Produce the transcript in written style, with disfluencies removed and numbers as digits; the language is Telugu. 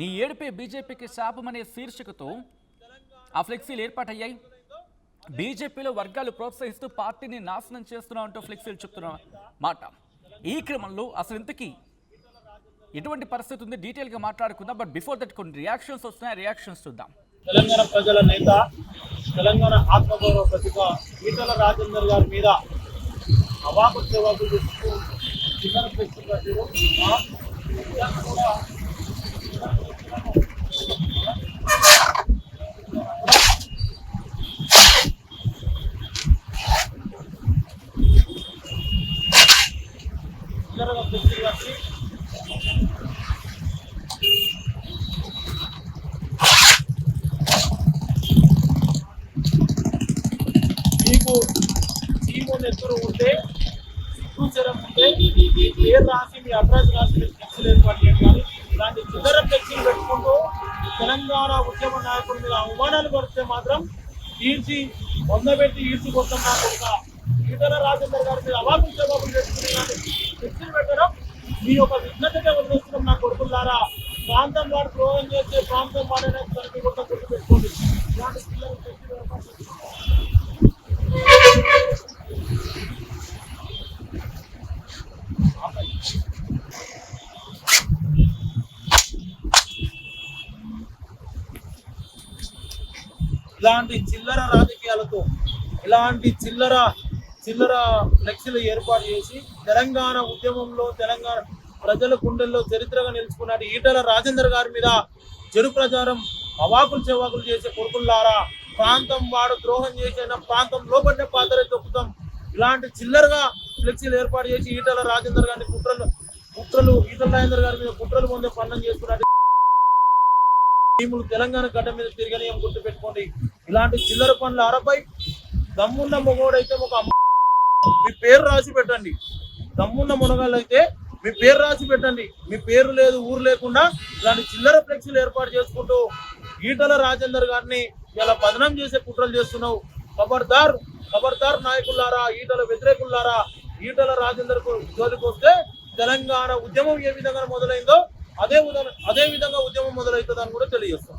నీ ఏడుపే బీజేపీకి శాపమనే శీర్షికతో ఆ ఫ్లెక్సీలు ఏర్పాటయ్యాయి. బీజేపీలో వర్గాలు ప్రోత్సహిస్తూ పార్టీని నాశనం చేస్తున్నామంటూ ఫ్లెక్సీలు చెప్తున్న మాట. ఈ క్రమంలో అసలు ఇంతకీ ఎటువంటి పరిస్థితి ఉంది డీటెయిల్గా మాట్లాడుకుందాం. బట్ బిఫోర్ దట్ కొన్ని రియాక్షన్స్ వస్తున్నాయి, రియాక్షన్స్ చూద్దాం. తెలంగాణ ప్రజల నేత, తెలంగాణ ఆత్మగౌరవ ప్రతిభ ఈటల రాజేందర్ గారి మీద అవాకులు చవాకులు చేస్తూ చిన్న ఫ్లెక్సీ కట్టారు. ఫ్లెక్సీ కట్టి మీకు చీము నెత్తురు ఉంటే, సిగ్గుచరం ఉంటే పేరు రాసి మీ అడ్రస్ రాసి మీరు ఫ్లెక్సీలు ఏర్పాటు చేయాలి. ఇలాంటి చిల్లర ఫ్లెక్సీలు పెట్టుకుంటూ తెలంగాణ ఉద్యమ నాయకుడి మీద అవమానాలు పడితే మాత్రం ఈడ్చి కొట్టం కాకుండా ఈటల రాజేందర్ గారి మీద అవాకులు జవాబులు పెట్టుకుని ఇలాంటి ఫ్లెక్సీలు పెట్టడం మీ యొక్క విఘ్నతగా వదిలేస్తున్నాం. నా కొడుకులారా, ప్రాంతం వాడు ద్రోహం చేస్తే ప్రాంతం వాడనే తనకి కొత్త గుర్తు పెట్టుకోండి. ఇలాంటి చిల్లర ఫ్లెక్సీలు ఏర్పాటు ఇలాంటి చిల్లర రాజకీయాలతో, ఇలాంటి చిల్లర ఫ్లెక్సీలు ఏర్పాటు చేసి తెలంగాణ ఉద్యమంలో తెలంగాణ ప్రజల గుండెల్లో చరిత్రగా నిలుచుకున్నట్టు ఈటల రాజేందర్ గారి మీద చెడు ప్రచారం అవాకులు చెవాకులు చేసే కొడుకుల్లారా, ప్రాంతం వాడు ద్రోహం చేసిన ప్రాంతం లోపలనే పాత్ర తొక్కుతాం. ఇలాంటి చిల్లరగా ఫ్లెక్సీలు ఏర్పాటు చేసి ఈటల రాజేందర్ గారిని కుట్రలు ఈటల రాజేందర్ గారి మీద కుట్రలు పొందే పన్నం చేసుకున్నట్టు తెలంగాణ గడ్డ మీద తిరగని గుర్తు పెట్టుకోండి. ఇలాంటి చిల్లర పనుల అరపై దమ్మున్న మొగోడైతే మీ పేరు రాసి పెట్టండి. దమ్మున్న మునగాళ్ళు అయితే మీ పేరు రాసి పెట్టండి. మీ పేరు లేదు, ఊరు లేకుండా ఇలాంటి చిల్లర ఫ్లెక్సీలు ఏర్పాటు చేసుకుంటూ ఈటల రాజేందర్ గారిని ఇలా బదనాం చేసే కుట్రలు చేస్తున్నావు. ఖబర్దార్ నాయకులారా, ఈటల వ్యతిరేకులారా, ఈటల రాజేందర్ జోలికి వస్తే తెలంగాణ ఉద్యమం ఏ విధంగా మొదలైందో అదే విధంగా ఉద్యమం మొదలవుతుందని కూడా తెలియజేస్తాం.